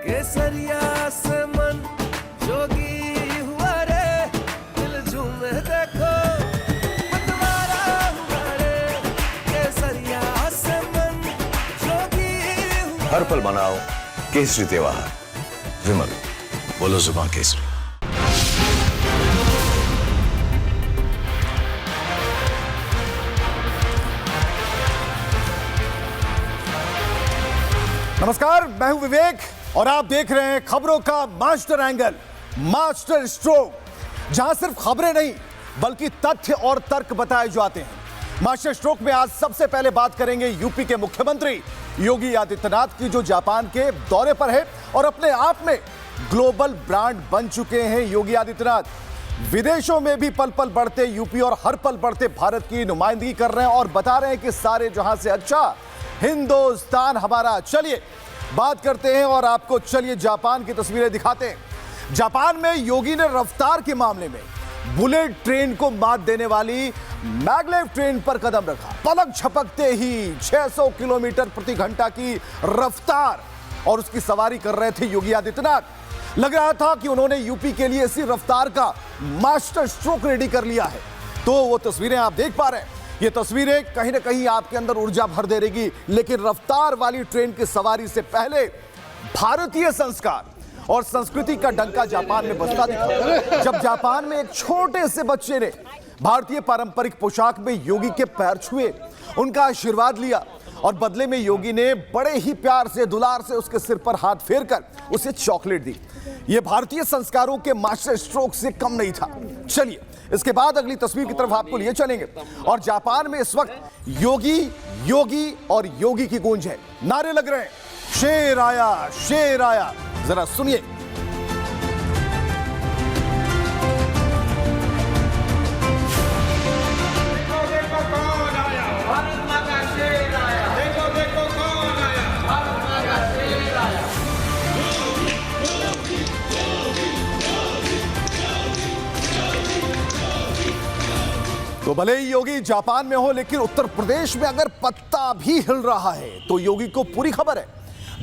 केसरिया से मन जोगी हुआ रे, दिल झूमे देखो मतवारा हुआ रे। केसरिया से मन जोगी हुआ। हर पल मनाओ केसरी त्योहार। विमल, बोलो जुबान केसरी। नमस्कार, मैं हूं विवेक और आप देख रहे हैं खबरों का मास्टर एंगल, मास्टर स्ट्रोक, जहां सिर्फ खबरें नहीं बल्कि तथ्य और तर्क बताए जाते हैं। मास्टर स्ट्रोक में आज सबसे पहले बात करेंगे यूपी के मुख्यमंत्री योगी आदित्यनाथ की, जो जापान के दौरे पर है और अपने आप में ग्लोबल ब्रांड बन चुके हैं। योगी आदित्यनाथ विदेशों में भी पल पल बढ़ते यूपी और हर पल बढ़ते भारत की नुमाइंदगी कर रहे हैं और बता रहे हैं कि सारे जहां से अच्छा हिंदुस्तान हमारा। चलिए बात करते हैं और आपको चलिए जापान की तस्वीरें दिखाते हैं। जापान में योगी ने रफ्तार के मामले में बुलेट ट्रेन को मात देने वाली मैग्लेव ट्रेन पर कदम रखा। पलक झपकते ही 600 किलोमीटर प्रति घंटा की रफ्तार और उसकी सवारी कर रहे थे योगी आदित्यनाथ। लग रहा था कि उन्होंने यूपी के लिए इसी रफ्तार का मास्टर स्ट्रोक रेडी कर लिया है। तो वो तस्वीरें आप देख पा रहे हैं। ये तस्वीरें कहीं ना कहीं आपके अंदर ऊर्जा भर दे रहेगी, लेकिन रफ्तार वाली ट्रेन की सवारी से पहले भारतीय संस्कार और संस्कृति का डंका जापान में बजता दिखा, जब जापान में एक छोटे से बच्चे ने भारतीय पारंपरिक पोशाक में योगी के पैर छुए, उनका आशीर्वाद लिया और बदले में योगी ने बड़े ही प्यार से, दुलार से उसके सिर पर हाथ फेरकर उसे चॉकलेट दी। यह भारतीय संस्कारों के मास्टर स्ट्रोक से कम नहीं था। चलिए इसके बाद अगली तस्वीर की तरफ आपको लिए चलेंगे और जापान में इस वक्त योगी योगी और योगी की गूंज है। नारे लग रहे हैं, शेर आया, शेर आया। जरा सुनिए। तो भले ही योगी जापान में हो, लेकिन उत्तर प्रदेश में अगर पत्ता भी हिल रहा है तो योगी को पूरी खबर है।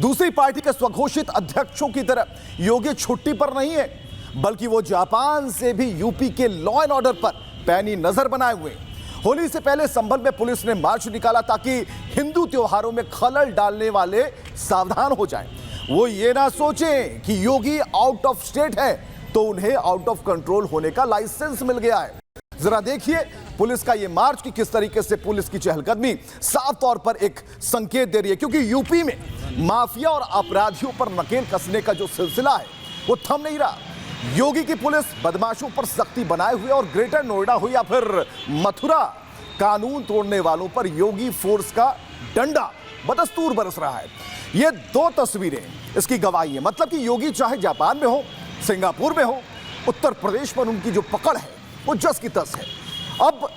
दूसरी पार्टी के स्वघोषित अध्यक्षों की तरह योगी छुट्टी पर नहीं है, बल्कि वो जापान से भी यूपी के लॉ एंड ऑर्डर पर पैनी नजर बनाए हुए। होली से पहले संभल में पुलिस ने मार्च निकाला ताकि हिंदू त्योहारों में खलल डालने वाले सावधान हो जाएं। वो ये ना सोचें कि योगी आउट ऑफ स्टेट है तो उन्हें आउट ऑफ कंट्रोल होने का लाइसेंस मिल गया है। जरा देखिए पुलिस का ये मार्च कि किस तरीके से पुलिस की चहलकदमी साफ तौर पर एक संकेत दे रही है, क्योंकि यूपी में माफिया और अपराधियों पर नकेल कसने का जो सिलसिला है वो थम नहीं रहा। योगी की पुलिस बदमाशों पर सख्ती बनाए हुए और ग्रेटर नोएडा हो या फिर मथुरा, कानून तोड़ने वालों पर योगी फोर्स का डंडा बदस्तूर बरस रहा है। ये दो तस्वीरें इसकी गवाही है। मतलब कि योगी चाहे जापान में हो, सिंगापुर में हो, उत्तर प्रदेश पर उनकी जो पकड़ है वो जस की तस है। अब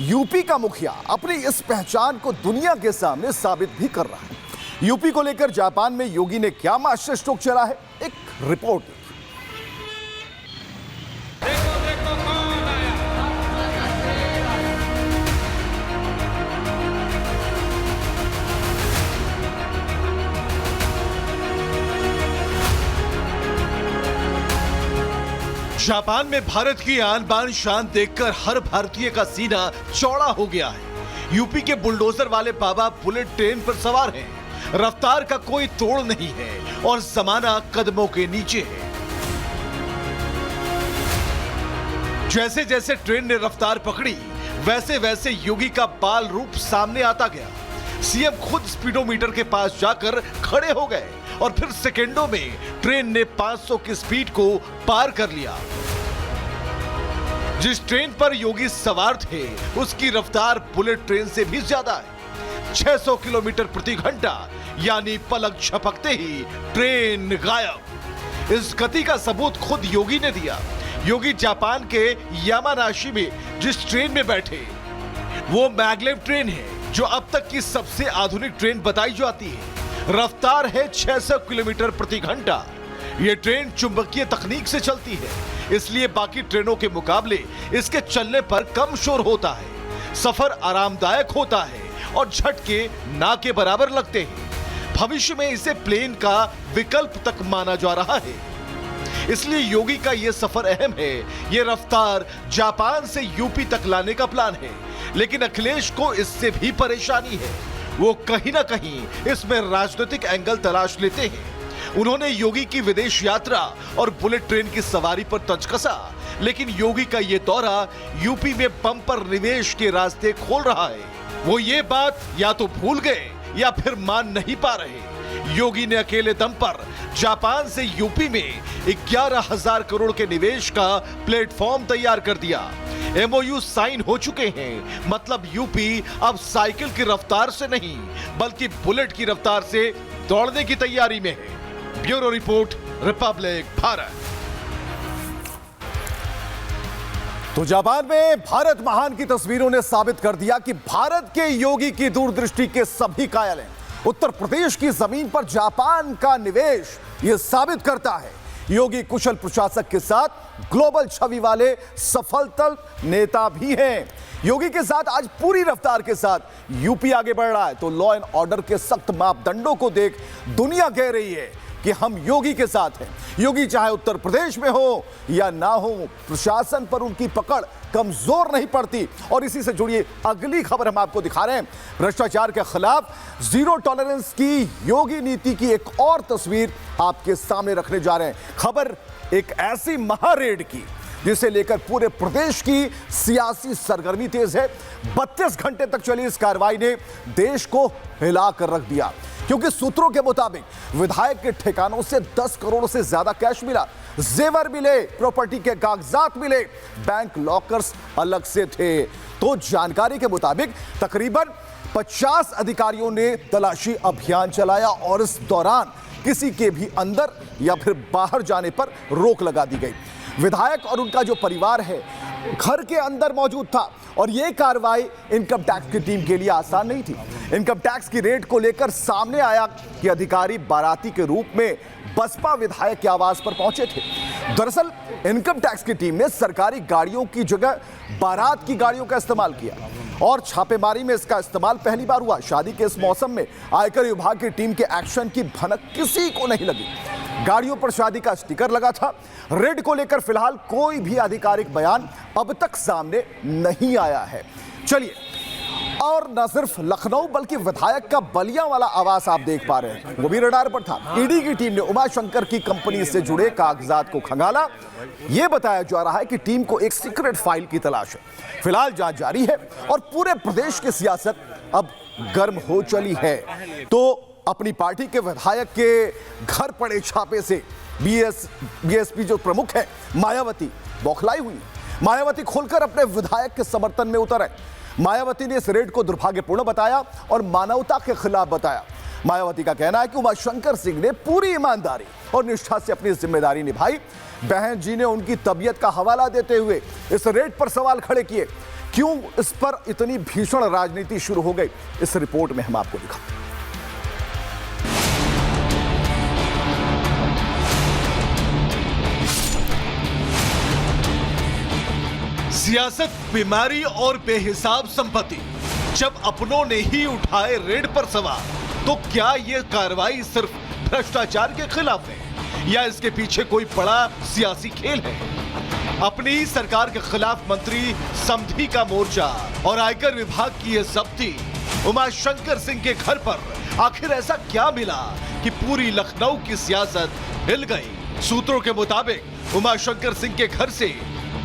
यूपी का मुखिया अपनी इस पहचान को दुनिया के सामने साबित भी कर रहा है। यूपी को लेकर जापान में योगी ने क्या मास्टर स्ट्रोक चला है, एक रिपोर्ट। जापान में भारत की आन बान शान देखकर हर भारतीय का सीना चौड़ा हो गया है। यूपी के बुलडोजर वाले बाबा बुलेट ट्रेन पर सवार हैं। रफ्तार का कोई तोड़ नहीं है और जमाना कदमों के नीचे है। जैसे जैसे ट्रेन ने रफ्तार पकड़ी, वैसे वैसे योगी का बाल रूप सामने आता गया। सीएम खुद स्पीडोमीटर के पास जाकर खड़े हो गए और फिर सेकेंडों में ट्रेन ने 500 की स्पीड को पार कर लिया। जिस ट्रेन पर योगी सवार थे उसकी रफ्तार बुलेट ट्रेन से भी ज्यादा है, 600 किलोमीटर प्रति घंटा, यानी पलक झपकते ही ट्रेन गायब। इस गति का सबूत खुद योगी ने दिया। योगी जापान के यामानाशी में जिस ट्रेन में बैठे वो मैग्लेव ट्रेन है, जो अब तक की सबसे आधुनिक ट्रेन बताई जाती है। रफ्तार है 600 किलोमीटर प्रति घंटा। यह ट्रेन चुंबकीय तकनीक से चलती है, इसलिए बाकी ट्रेनों के मुकाबले इसके चलने पर कम शोर होता है। सफर आरामदायक होता है और झटके ना के बराबर लगते हैं। भविष्य में इसे प्लेन का विकल्प तक माना जा रहा है। इसलिए योगी का यह सफर अहम है। यह रफ्तार जापान से यूपी तक लाने का प्लान है, लेकिन अखिलेश को इससे भी परेशानी है। वो कहीं ना कहीं इसमें राजनीतिक एंगल तलाश लेते हैं। उन्होंने योगी की विदेश यात्रा और बुलेट ट्रेन की सवारी पर तंज कसा, लेकिन योगी का यह दौरा यूपी में बम्पर निवेश के रास्ते खोल रहा है। वो ये बात या तो भूल गए या फिर मान नहीं पा रहे। योगी ने अकेले दम पर जापान से यूपी में 11,000 करोड़ के निवेश का प्लेटफॉर्म तैयार कर दिया। एमओयू साइन हो चुके हैं। मतलब यूपी अब साइकिल की रफ्तार से नहीं बल्कि बुलेट की रफ्तार से दौड़ने की तैयारी में है। Bureau report, Republic Bharat. तो जापान में भारत महान की तस्वीरों ने साबित कर दिया कि भारत के योगी की दूरदृष्टि के सभी कायल हैं। उत्तर प्रदेश की जमीन पर जापान का निवेश यह साबित करता है योगी कुशल प्रशासक के साथ ग्लोबल छवि वाले सफलतल नेता भी हैं। योगी के साथ आज पूरी रफ्तार के साथ यूपी आगे बढ़ रहा है, तो लॉ एंड ऑर्डर के सख्त मापदंडों को देख दुनिया कह रही है कि हम योगी के साथ हैं। योगी चाहे उत्तर प्रदेश में हो या ना हो, प्रशासन पर उनकी पकड़ कमजोर नहीं पड़ती। और इसी से जुड़ी अगली खबर हम आपको दिखा रहे हैं। भ्रष्टाचार के खिलाफ जीरो टॉलरेंस की योगी नीति की एक और तस्वीर आपके सामने रखने जा रहे हैं। खबर एक ऐसी महारेड की जिसे लेकर पूरे प्रदेश की सियासी सरगर्मी तेज है। 32 घंटे तक चली इस कार्रवाई ने देश को हिलाकर रख दिया, क्योंकि सूत्रों के मुताबिक विधायक के ठिकानों से 10 करोड़ से ज्यादा कैश मिला, जेवर मिले, प्रॉपर्टी के कागजात मिले, बैंक लॉकर्स अलग से थे। तो जानकारी के मुताबिक तकरीबन 50 अधिकारियों ने तलाशी अभियान चलाया और इस दौरान किसी के भी अंदर या फिर बाहर जाने पर रोक लगा दी गई। विधायक और उनका जो परिवार है घर के अंदर मौजूद था और यह कार्रवाई इनकम टैक्स की टीम के लिए आसान नहीं थी। इनकम टैक्स की रेड को लेकर सामने आया कि अधिकारी बाराती के रूप में बसपा विधायक के आवास पर पहुंचे थे। दरअसल इनकम टैक्स की टीम ने सरकारी गाड़ियों की जगह बारात की गाड़ियों का इस्तेमाल किया और छापेमारी में इसका इस्तेमाल पहली बार हुआ। शादी के इस मौसम में आयकर विभाग की टीम के एक्शन की भनक किसी को नहीं लगी। गाड़ियों पर शादी का स्टिकर लगा था। रेड को लेकर फिलहाल कोई भी आधिकारिक बयान अब तक सामने नहीं आया है। चलिए, और न सिर्फ लखनऊ बल्कि विधायक का बलिया वाला आवास आप देख पा रहे हैं, वो भी रडार पर था। ईडी की टीम ने उमाशंकर की कंपनी से जुड़े कागजात को खंगाला। यह बताया जा रहा है कि टीम को एक सीक्रेट फाइल की तलाश है। फिलहाल जांच जारी है और पूरे प्रदेश की सियासत अब गर्म हो चली है। तो अपनी पार्टी के विधायक के घर पड़े छापे से बीएसपी जो प्रमुख है मायावती बौखलाई हुई। मायावती खुलकर अपने विधायक के समर्थन में उतर है। मायावती ने इस रेड को दुर्भाग्यपूर्ण बताया और मानवता के खिलाफ बताया। मायावती का कहना है कि उमाशंकर सिंह ने पूरी ईमानदारी और निष्ठा से अपनी जिम्मेदारी निभाई। बहन जी ने उनकी तबीयत का हवाला देते हुए इस रेड पर सवाल खड़े किए। क्यों इस पर इतनी भीषण राजनीति शुरू हो गई, इस रिपोर्ट में हम आपको दिखाते हैं। सियासत बीमारी और बेहिसाब संपत्ति। जब अपनों ने ही उठाए रेड पर सवाल, तो क्या यह कार्रवाई सिर्फ भ्रष्टाचार के खिलाफ है या इसके पीछे कोई बड़ा सियासी खेल है? अपनी ही सरकार के खिलाफ मंत्री समधी का मोर्चा और आयकर विभाग की यह जब्ती। उमाशंकर सिंह के घर पर आखिर ऐसा क्या मिला कि पूरी लखनऊ की सियासत हिल गई? सूत्रों के मुताबिक उमाशंकर सिंह के घर से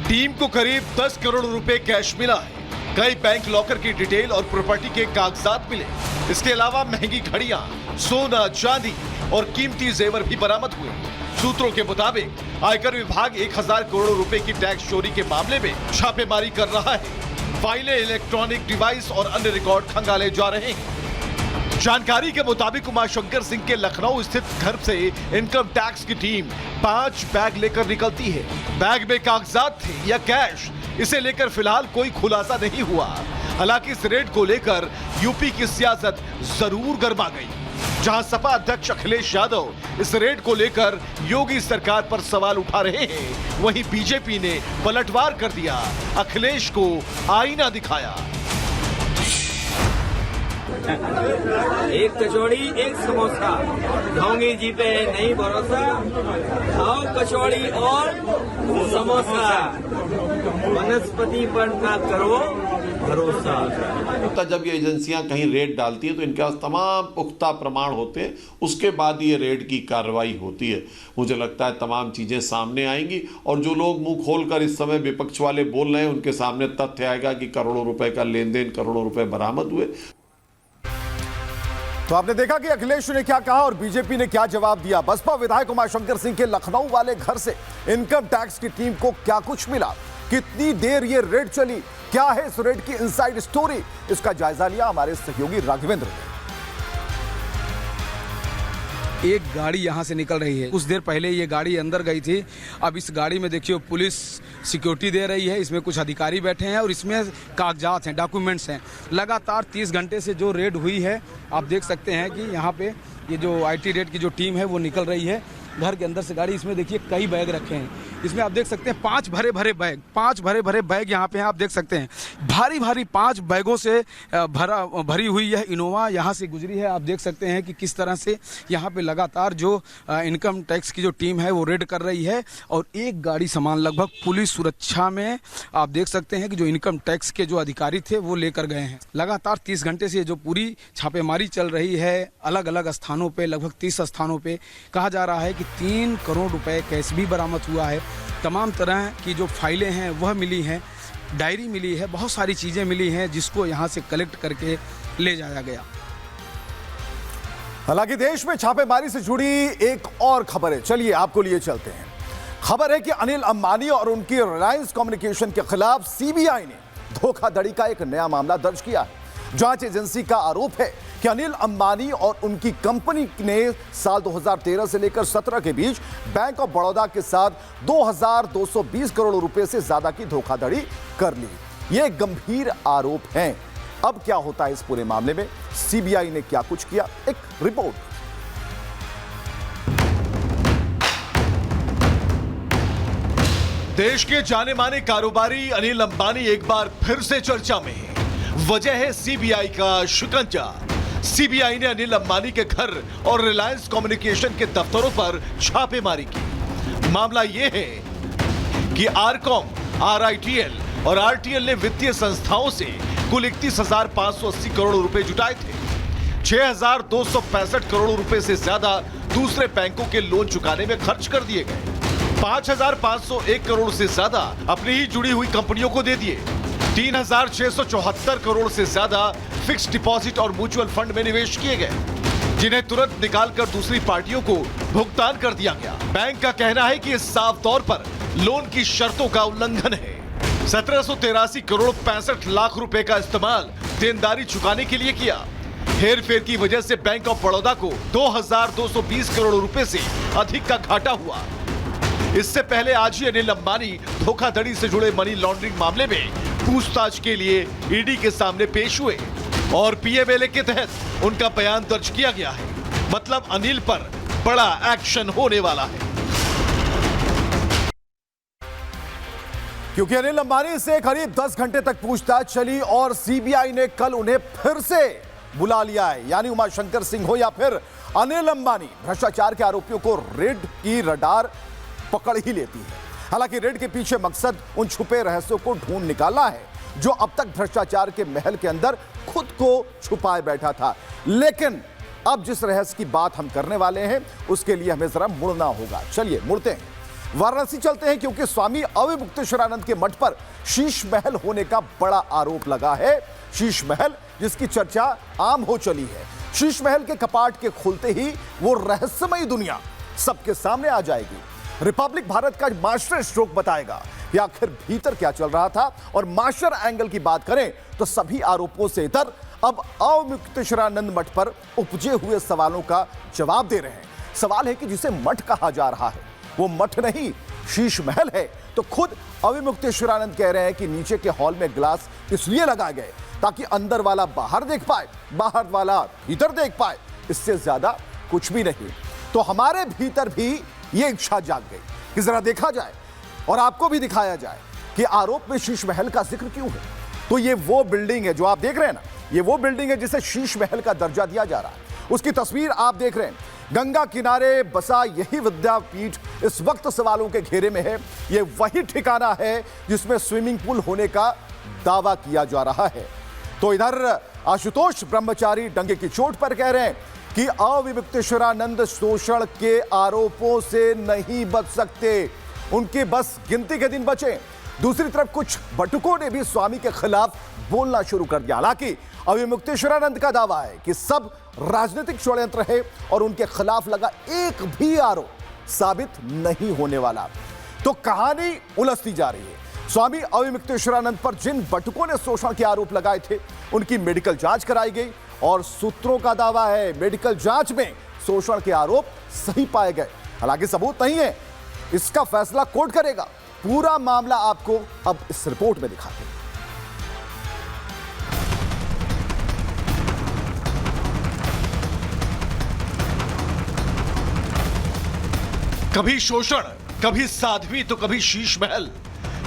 टीम को करीब 10 करोड़ रुपए कैश मिला है। कई बैंक लॉकर की डिटेल और प्रॉपर्टी के कागजात मिले। इसके अलावा महंगी घड़ियां, सोना, चांदी और कीमती जेवर भी बरामद हुए। सूत्रों के मुताबिक आयकर विभाग 1000 करोड़ रुपए की टैक्स चोरी के मामले में छापेमारी कर रहा है। फाइलें, इलेक्ट्रॉनिक डिवाइस और अन्य रिकॉर्ड खंगाले जा रहे हैं। जानकारी के मुताबिक उमाशंकर सिंह के लखनऊ स्थित घर से इनकम टैक्स की टीम 5 बैग लेकर निकलती है। बैग में कागजात थे या कैश, इसे लेकर फिलहाल कोई खुलासा नहीं हुआ। हालांकि इस रेड को लेकर यूपी की सियासत जरूर गर्मा गई। जहां सपा अध्यक्ष अखिलेश यादव इस रेड को लेकर योगी सरकार पर सवाल उठा रहे हैं, वहीं बीजेपी ने पलटवार कर दिया, अखिलेश को आईना दिखाया। एक कचौड़ी एक समोसा, ढोंगी जी पे नहीं भरोसा, खाओ कचौड़ी और समोसा, वनस्पति पर ना करो भरोसा। जब ये एजेंसियां कहीं रेड डालती हैं तो इनके पास तमाम पुख्ता प्रमाण होते हैं, उसके बाद ये रेड की कार्रवाई होती है। मुझे लगता है तमाम चीजें सामने आएंगी और जो लोग मुंह खोलकर इस समय विपक्ष वाले बोल रहे हैं उनके सामने तथ्य आएगा कि करोड़ों रुपए का लेन देन, करोड़ों रुपए बरामद हुए। तो आपने देखा कि अखिलेश ने क्या कहा और बीजेपी ने क्या जवाब दिया। बसपा विधायक उमाशंकर सिंह के लखनऊ वाले घर से इनकम टैक्स की टीम को क्या कुछ मिला, कितनी देर ये रेड चली, क्या है इस रेड की इनसाइड स्टोरी, इसका जायजा लिया हमारे सहयोगी राघवेंद्र ने। एक गाड़ी यहां से निकल रही है, कुछ देर पहले ये गाड़ी अंदर गई थी। अब इस गाड़ी में देखिए पुलिस सिक्योरिटी दे रही है, इसमें कुछ अधिकारी बैठे हैं और इसमें कागजात हैं, डॉक्यूमेंट्स हैं। लगातार 30 घंटे से जो रेड हुई है, आप देख सकते हैं कि यहाँ पे ये जो IT रेड की जो टीम है वो निकल रही है घर के अंदर से गाड़ी। इसमें देखिए कई बैग रखे हैं, इसमें आप देख सकते हैं 5 भरे भरे बैग यहाँ पे हैं। आप देख सकते हैं भारी 5 बैगों से भरी हुई यह इनोवा यहाँ से गुजरी है। आप देख सकते हैं कि किस तरह से यहाँ पे लगातार जो इनकम टैक्स की जो टीम है वो रेड कर रही है और एक गाड़ी सामान लगभग पुलिस सुरक्षा में आप देख सकते हैं कि जो इनकम टैक्स के जो अधिकारी थे वो लेकर गए हैं। लगातार 30 घंटे से जो पूरी छापेमारी चल रही है, अलग अलग स्थानों पे, लगभग 30 स्थानों पे कहा जा रहा है कि 3 करोड़ रुपए कैश भी बरामद हुआ है। तमाम तरह की जो फाइलें हैं वह मिली हैं, डायरी मिली है, बहुत सारी चीज़ें मिली हैं जिसको यहाँ से कलेक्ट करके ले जाया गया। हालांकि देश में छापेमारी से जुड़ी एक और खबर है, चलिए आपको लिए चलते हैं। खबर है कि अनिल अंबानी और उनकी रिलायंस कम्युनिकेशन के खिलाफ सीबीआई ने धोखाधड़ी का एक नया मामला दर्ज किया है। जांच एजेंसी का आरोप है कि अनिल अंबानी और उनकी कंपनी ने साल 2013 से लेकर 17 के बीच बैंक ऑफ बड़ौदा के साथ 2220 करोड़ रुपए से ज्यादा की धोखाधड़ी कर ली। ये गंभीर आरोप हैं। अब क्या होता है इस पूरे मामले में, सीबीआई ने क्या कुछ किया, एक रिपोर्ट। देश के जाने माने कारोबारी अनिल अंबानी एक बार फिर से चर्चा में है। वजह है सीबीआई का शिकंजा। सीबीआई ने अनिल अंबानी के घर और रिलायंस कम्युनिकेशन के दफ्तरों पर छापेमारी की। मामला यह है कि आरकॉम, RITL और RTL ने वित्तीय संस्थाओं से कुल 31,580 करोड़ रुपए जुटाए थे। 6,265 करोड़ रुपए से ज्यादा दूसरे बैंकों के लोन चुकाने में खर्च कर दिए गए। 5,501 करोड़ से ज्यादा अपनी ही जुड़ी हुई कंपनियों को दे दिए। 3,674 करोड़ से ज्यादा फिक्स्ड डिपॉजिट और म्यूचुअल फंड में निवेश किए गए, जिन्हें तुरंत निकालकर दूसरी पार्टियों को भुगतान कर दिया गया। बैंक का कहना है कि इस साफ तौर पर लोन की शर्तों का उल्लंघन है। 1783 करोड़ 65 लाख रुपए का इस्तेमाल देनदारी चुकाने के लिए किया। हेरफेर की वजह से बैंक ऑफ बड़ौदा को 2,220 करोड़ रुपए से अधिक का घाटा हुआ। इससे पहले आज ही अनिल अंबानी धोखाधड़ी से जुड़े मनी लॉन्ड्रिंग मामले में पूछताछ के लिए ईडी के सामने पेश हुए और पीएमएलए के तहत उनका बयान दर्ज किया गया है। मतलब अनिल पर बड़ा एक्शन होने वाला है। क्योंकि अनिल अंबानी से करीब 10 घंटे तक पूछताछ चली और सीबीआई ने कल उन्हें फिर से बुला लिया है। यानी उमाशंकर सिंह हो या फिर अनिल अंबानी, भ्रष्टाचार के आरोपियों को रेड की रडार पकड़ ही लेती है। हालांकि रेड के पीछे मकसद उन छुपे रहस्यों को ढूंढ निकालना है जो अब तक भ्रष्टाचार के महल के अंदर खुद को छुपाए बैठा था। लेकिन अब जिस रहस्य की बात हम करने वाले हैं उसके लिए हमें जरा मुड़ना होगा। चलिए मुड़ते हैं, वाराणसी चलते हैं, क्योंकि स्वामी अविमुक्तेश्वरानंद के मठ पर शीश महल होने का बड़ा आरोप लगा है। शीश महल जिसकी चर्चा आम हो चली है। शीश महल के कपाट के खुलते ही वो रहस्यमयी दुनिया सबके सामने आ जाएगी। रिपब्लिक भारत का मास्टर स्ट्रोक बताएगा कि आखिर भीतर क्या चल रहा था। और मास्टर एंगल की बात करें तो सभी आरोपों से इतर अब अविमुक्तेश्वरानंद मठ पर उपजे हुए सवालों का जवाब दे रहे हैं। सवाल है कि जिसे मठ कहा जा रहा है वो मठ नहीं, शीश महल है। तो खुद अविमुक्तेश्वरानंद कह रहे हैं कि नीचे के हॉल में ग्लास इसलिए लगाए गए ताकि अंदर वाला बाहर देख पाए, बाहर वाला भीतर देख पाए, इससे ज्यादा कुछ भी नहीं। तो हमारे भीतर भी ये इच्छा जाग गई कि जरा देखा जाए और आपको भी दिखाया जाए कि आरोप में शीश महल का जिक्र क्यों है। तो ये वो बिल्डिंग है जो आप देख रहे हैं ना, ये वो बिल्डिंग है जिसे शीश महल का दर्जा दिया जा रहा है। उसकी तस्वीर आप देख रहे हैं। गंगा किनारे बसा यही विद्यापीठ इस वक्त सवालों के घेरे में है। ये वही ठिकाना है जिसमें स्विमिंग पूल होने का दावा किया जा रहा है। तो इधर आशुतोष ब्रह्मचारी डंगे की चोट पर कह रहे हैं कि अविमुक्तेश्वरानंद शोषण के आरोपों से नहीं बच सकते, उनके बस गिनती के दिन बचे। दूसरी तरफ कुछ बटुकों ने भी स्वामी के खिलाफ बोलना शुरू कर दिया। हालांकि अविमुक्तेश्वरानंद का दावा है कि सब राजनीतिक षड्यंत्र है और उनके खिलाफ लगा एक भी आरोप साबित नहीं होने वाला। तो कहानी उलझती जा रही है। स्वामी अविमुक्तेश्वरानंद पर जिन बटुकों ने शोषण के आरोप लगाए थे उनकी मेडिकल जांच कराई गई और सूत्रों का दावा है मेडिकल जांच में शोषण के आरोप सही पाए गए। हालांकि सबूत नहीं है, इसका फैसला कोर्ट करेगा। पूरा मामला आपको अब इस रिपोर्ट में दिखाते हैं। कभी शोषण, कभी साध्वी तो कभी शीश महल।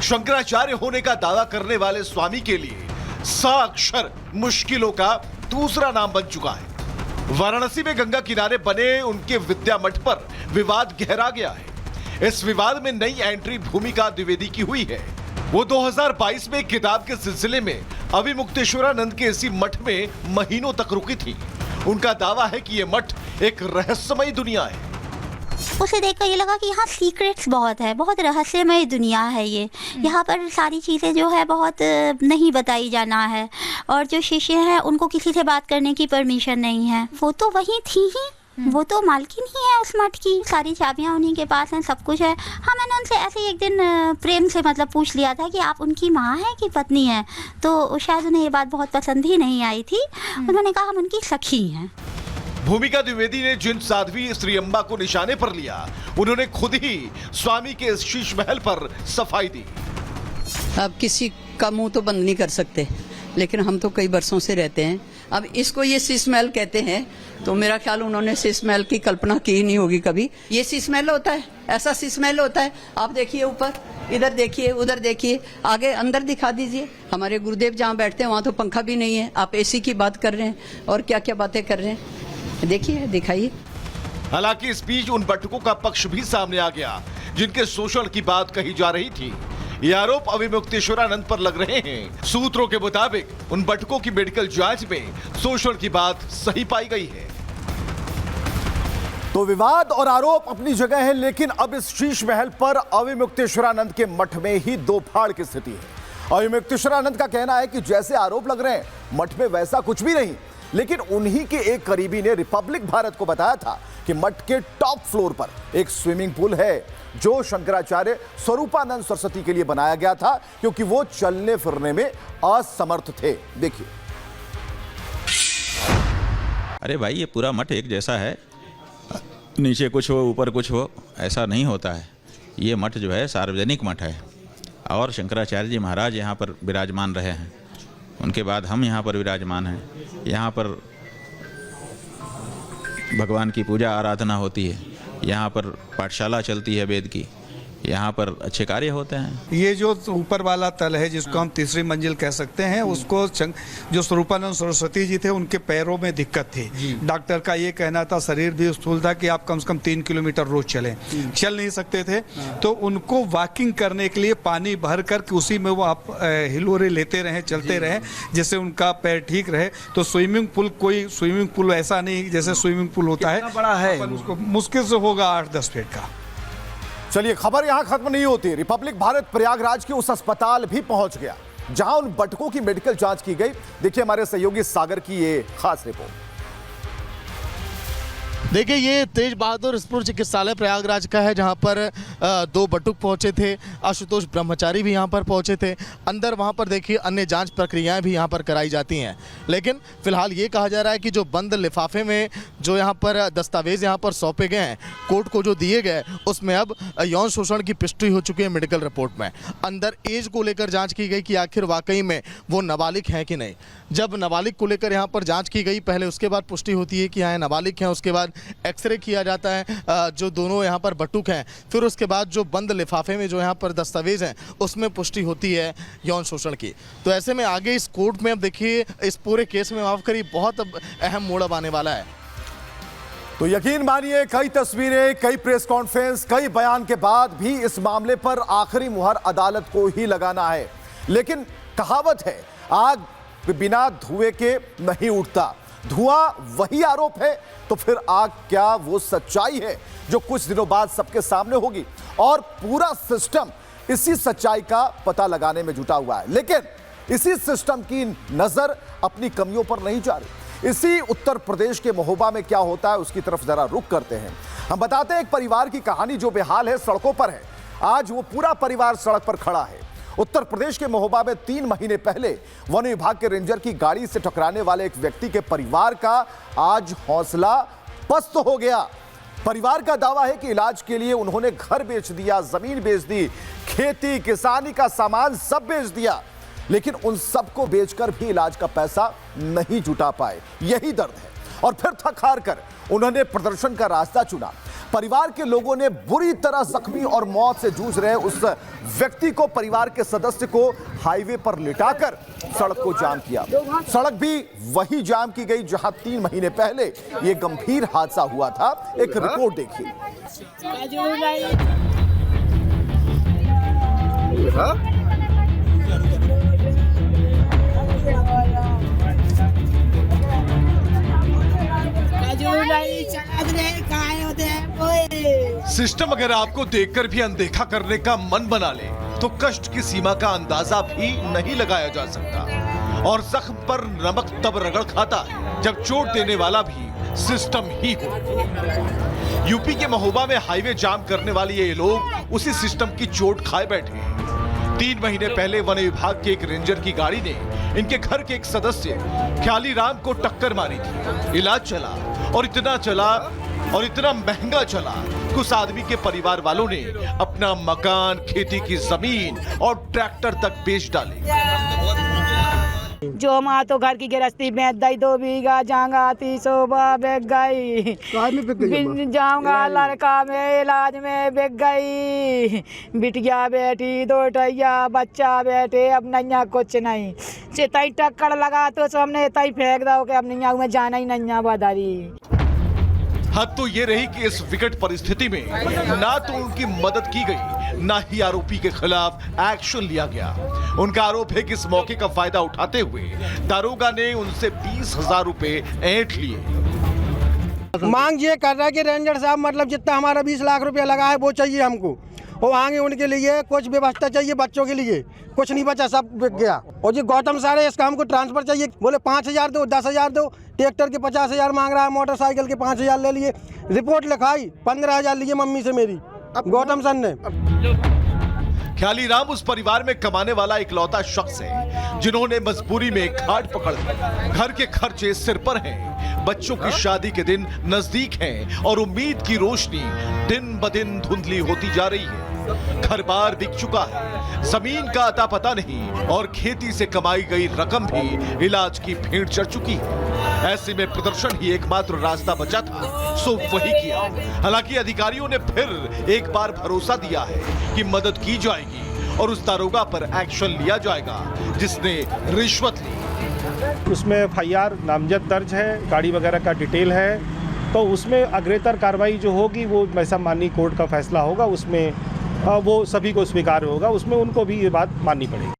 शंकराचार्य होने का दावा करने वाले स्वामी के लिए साक्षर मुश्किलों का दूसरा नाम बन चुका है। वाराणसी में गंगा किनारे बने उनके विद्या मठ पर विवाद गहरा गया है। इस विवाद में नई एंट्री भूमिका द्विवेदी की हुई है। वो 2022 में किताब के सिलसिले में अविमुक्तेश्वरानंद के इसी मठ में महीनों तक रुकी थी। उनका दावा है कि यह मठ एक रहस्यमयी दुनिया है। उसे देखकर ये लगा कि यहाँ सीक्रेट्स बहुत है, बहुत रहस्यमय दुनिया है ये। यहाँ पर सारी चीज़ें जो है बहुत नहीं बताई जाना है और जो शिष्य हैं उनको किसी से बात करने की परमिशन नहीं है। वो तो वहीं थी ही, वो तो मालकिन ही है उस मठ की, सारी चाबियाँ उन्हीं के पास हैं, सब कुछ है। हाँ, मैंने उनसे ऐसे ही एक दिन प्रेम से मतलब पूछ लिया था कि आप उनकी माँ हैं कि पत्नी हैं, तो शायद उन्हें ये बात बहुत पसंद ही नहीं आई थी। उन्होंने कहा हम उनकी सखी हैं। भूमिका द्विवेदी ने जिन साध्वी श्री अम्बा को निशाने पर लिया, उन्होंने खुद ही स्वामी के इस शीश महल पर सफाई दी। अब किसी का मुंह तो बंद नहीं कर सकते, लेकिन हम तो कई वर्षों से रहते हैं। अब इसको ये शीश महल कहते हैं, तो मेरा ख्याल उन्होंने शीश महल की कल्पना की ही नहीं होगी कभी। ये शीश महल होता है, ऐसा शीश महल होता है। आप देखिए ऊपर, इधर देखिए, उधर देखिए, आगे अंदर दिखा दीजिए। हमारे गुरुदेव जहाँ बैठते हैं वहाँ तो पंखा भी नहीं है। आप एसी की बात कर रहे हैं और क्या क्या बातें कर रहे हैं, देखिए, दिखाइए। हालांकि इस बीच उन बटुकों का पक्ष भी सामने आ गया जिनके शोषण की बात कही जा रही थी। ये आरोप अविमुक्तेश्वरानंद पर लग रहे हैं। सूत्रों के मुताबिक उन बटुकों की मेडिकल जांच में शोषण की बात सही पाई गई है। तो विवाद और आरोप अपनी जगह है, लेकिन अब इस शीश महल पर अविमुक्तेश्वरानंद के मठ में ही दो फाड़ की स्थिति है। अविमुक्तेश्वरानंद का कहना है कि जैसे आरोप लग रहे हैं मठ में वैसा कुछ भी नहीं, लेकिन उन्हीं के एक करीबी ने रिपब्लिक भारत को बताया था कि मठ के टॉप फ्लोर पर एक स्विमिंग पूल है जो शंकराचार्य स्वरूपानंद सरस्वती के लिए बनाया गया था, क्योंकि वो चलने फिरने में असमर्थ थे। देखिए। अरे भाई, ये पूरा मठ एक जैसा है, नीचे कुछ हो ऊपर कुछ हो, ऐसा नहीं होता है। ये मठ जो है सार्वजनिक मठ है और शंकराचार्य जी महाराज यहाँ पर विराजमान रहे हैं, उनके बाद हम यहाँ पर विराजमान हैं। यहाँ पर भगवान की पूजा आराधना होती है, यहाँ पर पाठशाला चलती है वेद की, यहाँ पर अच्छे कार्य होते हैं। ये जो ऊपर वाला तल है जिसको हम तीसरी मंजिल कह सकते हैं, उसको जो स्वरूपानंद सरस्वती जी थे उनके पैरों में दिक्कत थी। डॉक्टर का ये कहना था, शरीर भी स्थूल था, कि आप कम से कम 3 किलोमीटर रोज चलें। चल नहीं सकते थे, तो उनको वॉकिंग करने के लिए पानी भर कर उसी में वो आप हिलोरे लेते रहें, चलते रहें, जिससे उनका पैर ठीक रहे। तो स्विमिंग पूल, कोई स्विमिंग पूल ऐसा नहीं जैसे स्विमिंग पूल होता है, बड़ा है, उसको मुश्किल से होगा 8-10 फीट का। चलिए, खबर यहां खत्म नहीं होती। रिपब्लिक भारत प्रयागराज के उस अस्पताल भी पहुंच गया जहां उन बटुकों की मेडिकल जांच की गई। देखिए हमारे सहयोगी सागर की ये खास रिपोर्ट। देखिए, ये तेज बहादुर स्पूर चिकित्सालय प्रयागराज का है, जहां पर 2 बटुक पहुंचे थे। आशुतोष ब्रह्मचारी भी यहां पर पहुंचे थे। अंदर वहां पर देखिए अन्य जांच प्रक्रियाएं भी यहां पर कराई जाती हैं, लेकिन फिलहाल ये कहा जा रहा है कि जो बंद लिफाफे में जो यहां पर दस्तावेज यहां पर सौंपे गए हैं, कोर्ट को जो दिए गए, उसमें अब यौन शोषण की पुष्टि हो चुकी है मेडिकल रिपोर्ट में। अंदर एज को लेकर जाँच की गई कि आखिर वाकई में वो नाबालिग हैं कि नहीं। जब नाबालिग को लेकर यहाँ पर जाँच की गई, पहले उसके बाद पुष्टि होती है कि हाँ नाबालिग हैं, उसके बाद एक्सरे किया जाता है जो दोनों यहाँ पर बटुक हैं, फिर उसके बाद जो बंद लिफाफे में जो यहाँ पर दस्तावेज हैं उसमें पुष्टि होती है यौन शोषण की। तो ऐसे में आगे इस कोर्ट में अब देखिए इस पूरे केस में माफ करिए बहुत अहम मोड़ अब आने वाला है। तो यकीन मानिए कई तस्वीरें, कई प्रेस कॉन्फ्रेंस, कई बयान के बाद भी इस मामले पर आखिरी मुहर अदालत को ही लगाना है। लेकिन कहावत है आग बिना धुएं के नहीं उठता, धुआं वही आरोप है तो फिर आग क्या वो सच्चाई है जो कुछ दिनों बाद सबके सामने होगी। और पूरा सिस्टम इसी सच्चाई का पता लगाने में जुटा हुआ है। लेकिन इसी सिस्टम की नजर अपनी कमियों पर नहीं जा रही। इसी उत्तर प्रदेश के महोबा में क्या होता है उसकी तरफ जरा रुख करते हैं। हम बताते हैं एक परिवार की कहानी जो बेहाल है, सड़कों पर है। आज वो पूरा परिवार सड़क पर खड़ा है। उत्तर प्रदेश के महोबा में 3 महीने पहले वन विभाग के रेंजर की गाड़ी से टकराने वाले एक व्यक्ति के परिवार का आज हौसला पस्त हो गया। परिवार का दावा है कि इलाज के लिए उन्होंने घर बेच दिया, जमीन बेच दी, खेती किसानी का सामान सब बेच दिया, लेकिन उन सबको बेचकर भी इलाज का पैसा नहीं जुटा पाए। यही दर्द है। और फिर थक हार कर उन्होंने प्रदर्शन का रास्ता चुना। परिवार के लोगों ने बुरी तरह जख्मी और मौत से जूझ रहे उस व्यक्ति को, परिवार के सदस्य को हाईवे पर लिटाकर सड़क को जाम किया। सड़क भी वही जाम की गई जहां 3 महीने पहले यह गंभीर हादसा हुआ था। एक रिपोर्ट देखिए। सिस्टम अगर आपको देखकर भी अनदेखा करने का मन बना ले तो कष्ट की सीमा का अंदाजा भी नहीं लगाया जा सकता। और जख्म पर नमक तब रगड़ खाता है जब चोट देने वाला भी सिस्टम ही हो। यूपी के महोबा में हाईवे जाम करने वाले ये लोग उसी सिस्टम की चोट खाए बैठे हैं। 3 महीने पहले वन विभाग के एक रेंजर की गाड़ी ने इनके घर के एक सदस्य ख्याली राम को टक्कर मारी थी। इलाज चला और इतना चला और इतना महंगा चला कि उस आदमी के परिवार वालों ने अपना मकान, खेती की जमीन और ट्रैक्टर तक बेच डाले। जो माँ तो घर की गृहस्थी में 2 बीघा जाऊंगा 30 बिक गई, जाऊंगा लड़का में इलाज में बिक गई, बिटिया बेटी 2 टैया बच्चा बेटे, अब नैया कुछ नहीं। तई टक्कर लगा तो हमने तई फेंक दो कि अब नैया में जाना ही नैया बदारी। हद तो ये रही कि इस विकट परिस्थिति में ना तो उनकी मदद की गई, ना ही आरोपी के खिलाफ एक्शन लिया गया। उनका आरोप है कि इस मौके का फायदा उठाते हुए दारोगा ने उनसे 20,000 रुपए ऐंठ लिए। मांग ये कर रहा है कि रेंजर साहब मतलब जितना हमारा 20 लाख रुपया लगा है वो चाहिए हमको, और आगे उनके लिए कुछ व्यवस्था चाहिए, बच्चों के लिए कुछ नहीं बचा, सब बिक गया। और जी गौतम सारे इसका हमको ट्रांसफर चाहिए, बोले 5,000 दो, 10,000 दो, ट्रैक्टर के 50,000 मांग रहा है, मोटरसाइकिल के 5,000 ले लिए, रिपोर्ट लिखाई 15,000 लिए मम्मी से मेरी गौतम सर ने। ख्याली राम उस परिवार में कमाने वाला इकलौता शख्स है जिन्होंने मजबूरी में घाट पकड़ ली। घर के खर्चे सिर पर हैं, बच्चों की शादी के दिन नजदीक हैं और उम्मीद की रोशनी दिन ब दिन धुंधली होती जा रही है। घर बार बिक चुका है, जमीन का अता पता नहीं और खेती से कमाई गई रकम भी इलाज की भेंट चढ़ चुकी है। ऐसे में प्रदर्शन ही एकमात्र रास्ता बचा था, सो वही किया। हालांकि अधिकारियों ने फिर एक बार भरोसा दिया है कि मदद की जाएगी और उस दारोगा पर एक्शन लिया जाएगा जिसने रिश्वत ली। उसमें FIR नामजद दर्ज है, गाड़ी वगैरह का डिटेल है, तो उसमें अग्रेतर कार्रवाई जो होगी वो वैसा माननीय कोर्ट का फैसला होगा, उसमें वो सभी को स्वीकार्य होगा, उसमें उनको भी ये बात माननी पड़ेगी।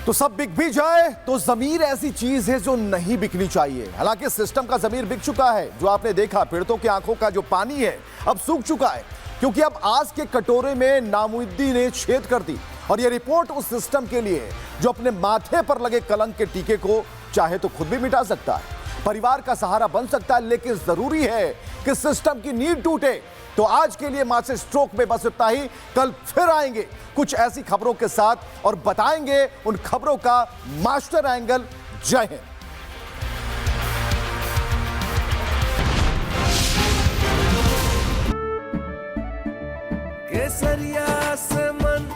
तो सब बिक भी जाए तो जमीर ऐसी चीज है जो नहीं बिकनी चाहिए। हालांकि सिस्टम का जमीर बिक चुका है। जो आपने देखा पीड़ितों की आंखों का जो पानी है अब सूख चुका है, क्योंकि अब आज के कटोरे में नामुद्दी ने छेद कर दी। और यह रिपोर्ट उस सिस्टम के लिए जो अपने माथे पर लगे कलंक के टीके को चाहे तो खुद भी मिटा सकता है, परिवार का सहारा बन सकता है, लेकिन जरूरी है कि सिस्टम की नींव टूटे। तो आज के लिए मास्टर स्ट्रोक में बस इतना ही। कल फिर आएंगे कुछ ऐसी खबरों के साथ और बताएंगे उन खबरों का मास्टर एंगल। जय हिंद। केसरिया से मन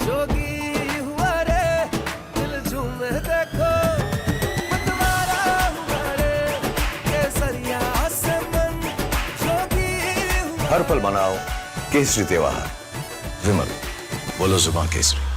जोगी हुआ रे, दिल झूमे देखो मतवारा हुआ रे। सफल बनाओ केसरी त्योहार। विमल, बोलो जुबान केसरी।